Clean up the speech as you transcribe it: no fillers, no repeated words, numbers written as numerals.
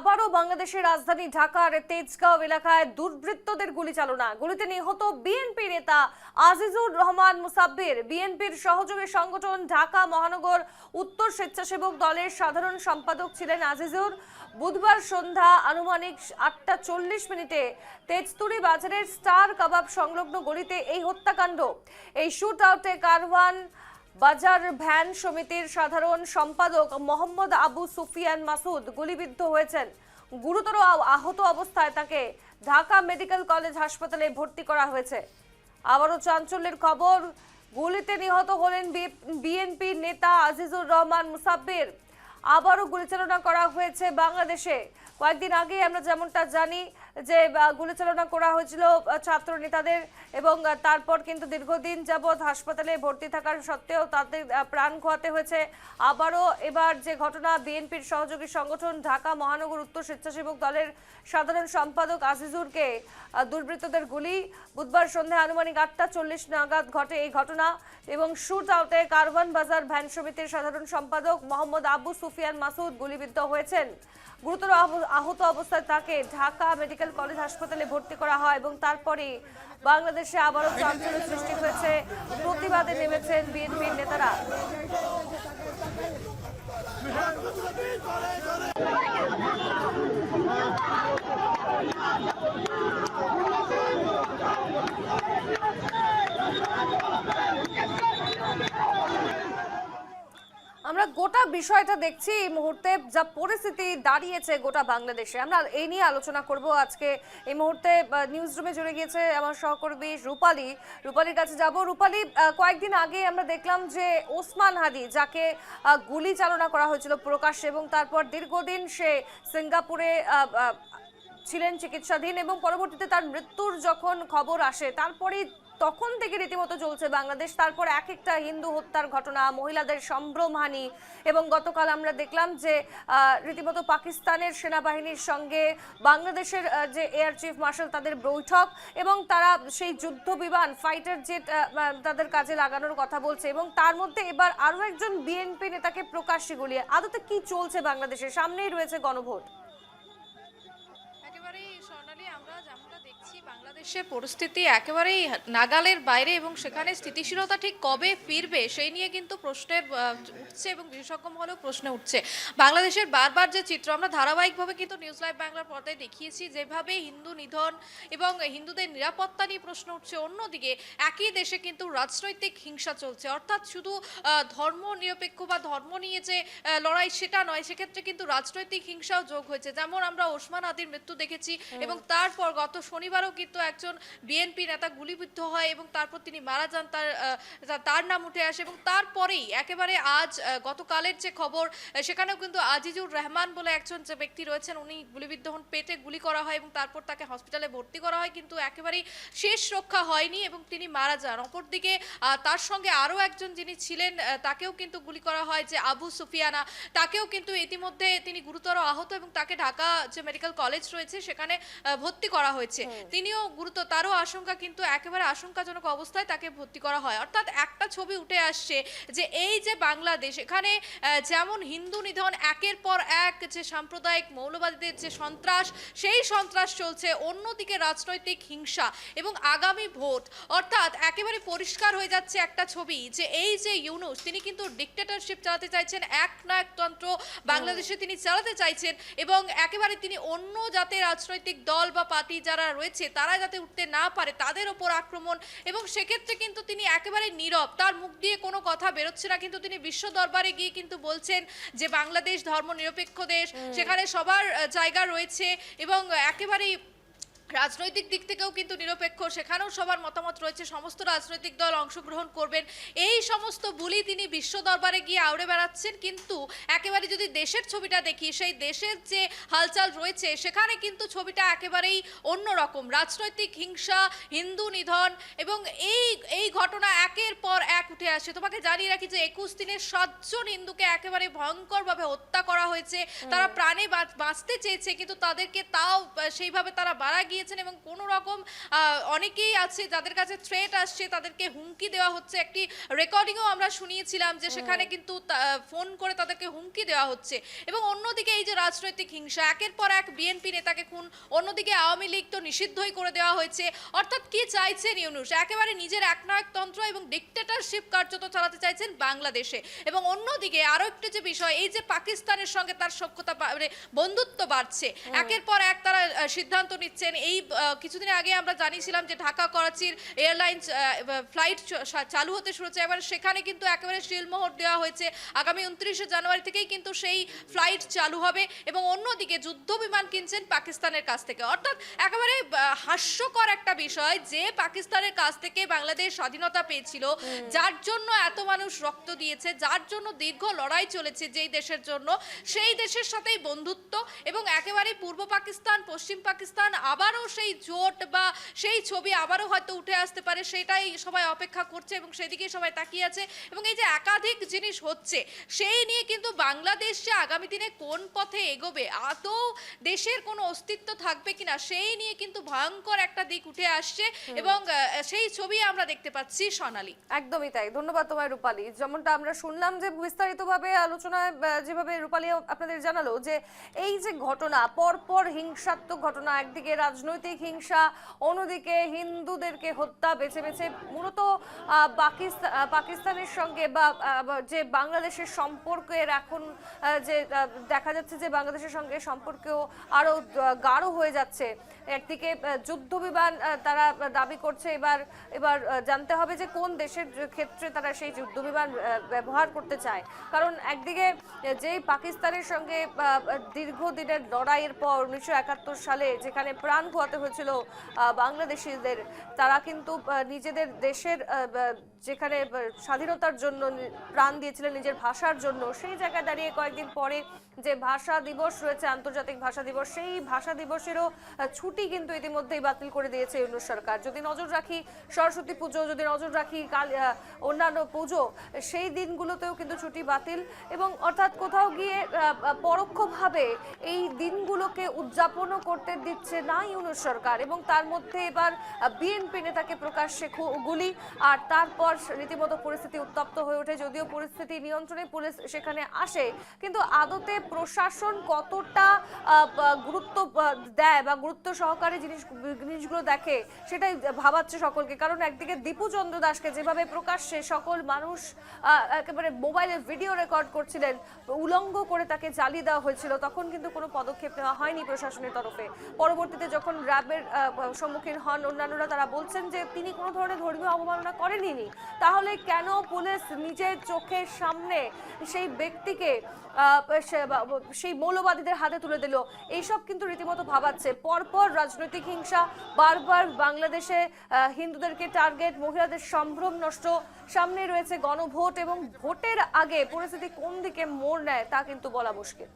আবারও বাংলাদেশের রাজধানী ঢাকার তেজগাঁও এলাকায় দুর্বৃত্তদের গুলি চালনা। গুলিতে নিহত বিএনপি নেতা আজিজুর রহমান মুসাব্বির। বিএনপির সহযোগী সংগঠন ঢাকা মহানগর উত্তর স্বেচ্ছাসেবক দলের সাধারণ সম্পাদক ছিলেন আজিজুর। বুধবার সন্ধ্যা আনুমানিক 8:40 তেজতুরি বাজারের স্টার কাবাব সংলগ্ন গলিতে এই হত্যাকাণ্ড। এই শুট আউটে কারওয়ান বাজার ভ্যান সমিতির সাধারণ সম্পাদক মোহাম্মদ আবু সুফিয়ান মাসুদ গুলিবিদ্ধ হয়েছেন। গুরুতর আহত অবস্থায় তাকে ঢাকা মেডিকেল কলেজ হাসপাতালে ভর্তি করা হয়েছে। আবারও চাঞ্চল্যের খবর, গুলিতে নিহত হলেন বিএনপি নেতা আজিজুর রহমান মুসাব্বির। আবারও গুলিচালনা করা হয়েছে বাংলাদেশে। কয়েকদিন আগে আমরা যেমনটা জানি যে গুলিচালনা করা হয়েছিল ছাত্র নেতাদের, এবং তারপর কিন্তু দীর্ঘদিন যাবৎ হাসপাতালে ভর্তি থাকার সত্ত্বেও তাদের প্রাণ খোয়াতে হয়েছে। আবারও এবার যে ঘটনা, বিএনপির সহযোগী সংগঠন ঢাকা মহানগর উত্তর স্বেচ্ছাসেবক দলের সাধারণ সম্পাদক আজিজুরকে দুর্বৃত্তদের গুলি। বুধবার সন্ধ্যায় আনুমানিক 8:40 নাগাদ ঘটে এই ঘটনা, এবং শুট আউটে কারওয়ান বাজার ভ্যান সমিতির সাধারণ সম্পাদক মোহাম্মদ আবু সুফিয়ান মাসুদ গুলিবিদ্ধ হয়েছেন। গুরুতর আহত অবস্থায় তাকে ঢাকা মেডিকেল কলেজ হাসপাতালে ভর্তি করা হয়, এবং তারপরে বাংলাদেশে আবারও চাঞ্চল্য সৃষ্টি হয়েছে। প্রতিবাদে নেমেছেন বিএনপির নেতারা। আমরা গোটা বিষয়টা দেখছি এই মুহূর্তে যা পরিস্থিতি দাঁড়িয়েছে গোটা বাংলাদেশে, আমরা এই নিয়ে আলোচনা করব আজকে। এই মুহূর্তে নিউজ রুমে জুড়ে গিয়েছে আমার সহকর্মী রূপালীর কাছে যাব। রূপালী, কয়েকদিন আগে আমরা দেখলাম যে ওসমান হাদি, যাকে গুলি চালনা করা হয়েছিল প্রকাশ্যে, এবং তারপর দীর্ঘদিন সে সিঙ্গাপুরে ছিলেন চিকিৎসাধীন, এবং পরবর্তীতে তার মৃত্যুর যখন খবর আসে তারপরেই তখন থেকে রীতিমতো চলছে বাংলাদেশ। তারপর এক একটা হিন্দু হত্যার ঘটনা, মহিলাদের সম্ভ্রমহানি, এবং গতকাল আমরা দেখলাম যে রীতিমতো পাকিস্তানের সেনাবাহিনীর সঙ্গে বাংলাদেশের যে এয়ার চিফ মার্শাল তাদের বৈঠক, এবং তারা সেই যুদ্ধ বিমান ফাইটার জেট তাদের কাজে লাগানোর কথা বলছে, এবং তার মধ্যে এবার আরও একজন বিএনপি নেতাকে প্রকাশ্যে গুলিয়ে। আদতে কি চলছে বাংলাদেশে? সামনেই রয়েছে গণভোট। বাংলাদেশের পরিস্থিতি একেবারেই নাগালের বাইরে, এবং সেখানে স্থিতিশীলতা ঠিক কবে ফিরবে সেই নিয়ে কিন্তু প্রশ্নে উঠছে, এবং বিশেষজ্ঞ মহলেও প্রশ্ন উঠছে। বাংলাদেশের বারবার যে চিত্র আমরা ধারাবাহিকভাবে কিন্তু নিউজ লাইভ বাংলার পর্দায় দেখিয়েছি, যেভাবে হিন্দু নিধন এবং হিন্দুদের নিরাপত্তা নিয়ে প্রশ্ন উঠছে, অন্যদিকে একই দেশে কিন্তু রাজনৈতিক হিংসা চলছে। অর্থাৎ শুধু ধর্ম নিরপেক্ষ বা ধর্ম নিয়ে যে লড়াই সেটা নয়, সেক্ষেত্রে কিন্তু রাজনৈতিক হিংসাও যোগ হয়েছে। যেমন আমরা ওসমান হাদির মৃত্যু দেখেছি, এবং তারপর গত শনিবারও কিন্তু একজন বিএনপি নেতা গুলিবিদ্ধ হয়, এবং তারপর তিনি মারা যান, তার নাম উঠে আসে। এবং তারপরেই একেবারে আজ গতকালের যে খবর, সেখানেও কিন্তু আজিজুর রহমান বলে একজন যে ব্যক্তি রয়েছেন, উনি গুলিবিদ্ধ হন, পেটে গুলি করা হয়, এবং তারপর তাকে হসপিটালে ভর্তি করা হয়, কিন্তু একেবারেই শেষ রক্ষা হয়নি এবং তিনি মারা যান। অপরদিকে তার সঙ্গে আরও একজন যিনি ছিলেন, তাকেও কিন্তু গুলি করা হয়, যে আবু সুফিয়ানা, তাকেও কিন্তু ইতিমধ্যে তিনি গুরুতর আহত, এবং তাকে ঢাকা যে মেডিকেল কলেজ রয়েছে সেখানে ভর্তি করা হয়েছে। তিনিও গুরুতর, তারও আশঙ্কা, কিন্তু একেবারে আশঙ্কাজনক অবস্থায় তাকে ভর্তি করা হয়। অর্থাৎ একটা ছবি উঠে আসছে যে এই যে বাংলাদেশ, এখানে যেমন হিন্দু নিধন, একের পর এক যে সাম্প্রদায়িক মৌলবাদীদের যে সন্ত্রাস, সেই সন্ত্রাস চলছে, অন্যদিকে রাজনৈতিক হিংসা এবং আগামী ভোট। অর্থাৎ একেবারে পরিষ্কার হয়ে যাচ্ছে একটা ছবি যে এই যে ইউনূস, তিনি কিন্তু ডিক্টেটরশিপ চালাতে চাইছেন, একনায়কতন্ত্র বাংলাদেশে তিনি চালাতে চাইছেন, এবং একেবারে তিনি অন্য যাতে রাজনৈতিক দল বা পার্টি যারা রয়েছে তারা যাতে উঠতে না পারে তাদের ওপর আক্রমণ। এবং সেক্ষেত্রে কিন্তু তিনি একেবারে নীরব, তার মুখ দিয়ে কোনো কথা বেরোচ্ছে না, কিন্তু তিনি বিশ্ব দরবারে গিয়ে কিন্তু বলছেন যে বাংলাদেশ ধর্ম নিরপেক্ষ দেশ, সেখানে সবার জায়গা রয়েছে, এবং একেবারেই রাজনৈতিক দিক থেকেও কিন্তু নিরপেক্ষ, সেখানেও সবার মতামত রয়েছে, সমস্ত রাজনৈতিক দল অংশগ্রহণ করবেন, এই সমস্ত বলি তিনি বিশ্ব দরবারে গিয়ে আউড়ে বেড়াচ্ছেন। কিন্তু একেবারে যদি দেশের ছবিটা দেখি, সেই দেশের যে হালচাল রয়েছে সেখানে কিন্তু ছবিটা একেবারেই অন্যরকম। রাজনৈতিক হিংসা, হিন্দু নিধন, এবং এই ঘটনা একের পর এক উঠে আসে। তোমাকে জানিয়ে রাখি যে 21 দিনের 7 জন হিন্দুকে একেবারে ভয়ঙ্করভাবে হত্যা করা হয়েছে। তারা প্রাণে বাঁচতে চেয়েছে, কিন্তু তাদেরকে তাও সেইভাবে তারা মারা গিয়ে দিয়েছেন এবং কোনো রকম অনেকেই আছে যাদের কাছে থ্রেট আসছে, তাদেরকে হুমকি দেওয়া হচ্ছে। একটি রেকর্ডিংও আমরা শুনিয়েছিলাম যে সেখানে কিন্তু ফোন করে তাদেরকে হুমকি দেওয়া হচ্ছে। এবং অন্যদিকে এই যে রাজনৈতিক হিংসা, একের পর এক বিএনপি নেতাকে খুন, অন্যদিকে আওয়ামী লীগ তো নিষিদ্ধই করে দেওয়া হয়েছে। অর্থাৎ কি চাইছেন ইউনূস? একেবারে নিজের একনায়কতন্ত্র এবং ডিক্টেটরশিপ কার্যত চালাতে চাইছেন বাংলাদেশে। এবং অন্যদিকে আরো একটি যে বিষয়, এই যে পাকিস্তানের সঙ্গে তার সখ্যতা মানে বন্ধুত্ব বাড়ছে, একের পর এক তারা সিদ্ধান্ত নিচ্ছেন। এই কিছুদিন আগে আমরা জানিয়েছিলাম যে ঢাকা করাচির এয়ারলাইন্স ফ্লাইট চালু হতে শুরু হচ্ছে, এবার সেখানে কিন্তু একেবারে শিলমোহর দেওয়া হয়েছে। আগামী 29শে জানুয়ারি থেকেই কিন্তু সেই ফ্লাইট চালু হবে। এবং অন্যদিকে যুদ্ধ বিমান কিনছেন পাকিস্তানের কাছ থেকে। অর্থাৎ একেবারে হাস্যকর একটা বিষয় যে পাকিস্তানের কাছ থেকে বাংলাদেশ স্বাধীনতা পেয়েছিল, যার জন্য এত মানুষ রক্ত দিয়েছে, যার জন্য দীর্ঘ লড়াই চলেছে যেই দেশের জন্য, সেই দেশের সাথেই বন্ধুত্ব। এবং একেবারে পূর্ব পাকিস্তান পশ্চিম পাকিস্তান আবারও সেই জোট বা সেই ছবি আবারও হয়তো উঠে আসতে পারে, সেটাই সবাই অপেক্ষা করছে এবং সেদিকেই সবাই তাকিয়ে আছে। এবং এই যে একাধিক জিনিস হচ্ছে, সেই নিয়ে কিন্তু বাংলাদেশ যে আগামী দিনে কোন পথে এগোবে, আদৌ দেশের কোনো অস্তিত্ব থাকবে কিনা, সেই নিয়ে কিন্তু ভয়ঙ্কর একটা দিক উঠে আসছে। এবং সেই ছবি আমরা দেখতে পাচ্ছি সোনালী। একদমই তাই, ধন্যবাদ তোমায় রূপালী। যেমনটা আমরা শুনলাম যে বিস্তারিতভাবে আলোচনায় যেভাবে রূপালী আপনাদের জানালো যে এই যে ঘটনা, পরপর হিংসাত্মক ঘটনা, একদিকে রাজনৈতিক হিংসা, অন্যদিকে হিন্দুদেরকে হত্যা, বেছে বেছে মূলত পাকিস্তানের সঙ্গে বা যে বাংলাদেশের সম্পর্কের এখন যে দেখা যাচ্ছে যে বাংলাদেশের সঙ্গে সম্পর্কেও আরো গাঢ় হয়ে যাচ্ছে। একদিকে যুদ্ধ বিমান তারা দাবি করছে, এবার জানতে হবে যে কোন দেশের ক্ষেত্রে তারা সেই যুদ্ধ বিমান ব্যবহার করতে চায়। কারণ একদিকে যেই পাকিস্তানের সঙ্গে দীর্ঘদিনের লড়াইয়ের পর 1971 সালে যেখানে প্রাণ খোয়াতে হয়েছিল বাংলাদেশিদের, তারা কিন্তু নিজেদের দেশের যেখানে স্বাধীনতার জন্য প্রাণ দিয়েছিলেন, নিজের ভাষার জন্য, সেই জায়গায় দাঁড়িয়ে কয়েকদিন পরে যে ভাষা দিবস রয়েছে, আন্তর্জাতিক ভাষা দিবস, সেই ভাষা দিবসেরও ছুটি কিন্তু ইতিমধ্যেই বাতিল করে দিয়েছে ইউনূস সরকার। যদি নজর রাখি সরস্বতী পুজো, যদি নজর রাখি অন্যান্য পুজো, সেই দিনগুলোতেও কিন্তু ছুটি বাতিল। এবং অর্থাৎ কোথাও গিয়ে পরোক্ষভাবে এই দিনগুলোকে উদযাপনও করতে দিচ্ছে না ইউনূস সরকার। এবং তার মধ্যে এবার বিএনপি নেতাকে প্রকাশ্যে গুলি, আর তারপর রীতিমতো পরিস্থিতি উত্তপ্ত হয়ে ওঠে। যদিও পরিস্থিতি নিয়ন্ত্রণে পুলিশ সেখানে আসে, কিন্তু আদতে প্রশাসন কতটা গুরুত্ব দেয় বা গুরুত্ব সহকারে জিনিসগুলো দেখে, সেটাই ভাবাচ্ছে সকলকে। কারণ একদিকে দীপু চন্দ্র দাসকে যেভাবে প্রকাশ্যে সকল মানুষ একেবারে মোবাইলে ভিডিও রেকর্ড করছিলেন, উলঙ্গ করে তাকে জ্বালিয়ে দেওয়া হয়েছিল, তখন কিন্তু কোনো পদক্ষেপ নেওয়া হয়নি প্রশাসনের তরফে। পরবর্তীতে যখন র্যাবের সম্মুখীন হন অন্যান্যরা, তারা বলছেন যে তিনি কোনো ধরনের ধর্মীয় অবমাননা করেননি। তাহলে কেন পুলিশ নিজের চোখের সামনে সেই ব্যক্তিকে সেই মৌলবাদীদের হাতে তুলে দিল? এইসব কিন্তু রীতিমতো ভাবাচ্ছে। পরপর রাজনৈতিক হিংসা, বারবার বাংলাদেশে হিন্দুদেরকে টার্গেট, মহিলাদের সম্ভ্রম নষ্ট, সামনে রয়েছে গণভোট, এবং ভোটের আগে পরিস্থিতি কোন দিকে মোড় নেয় তা কিন্তু বলা মুশকিল।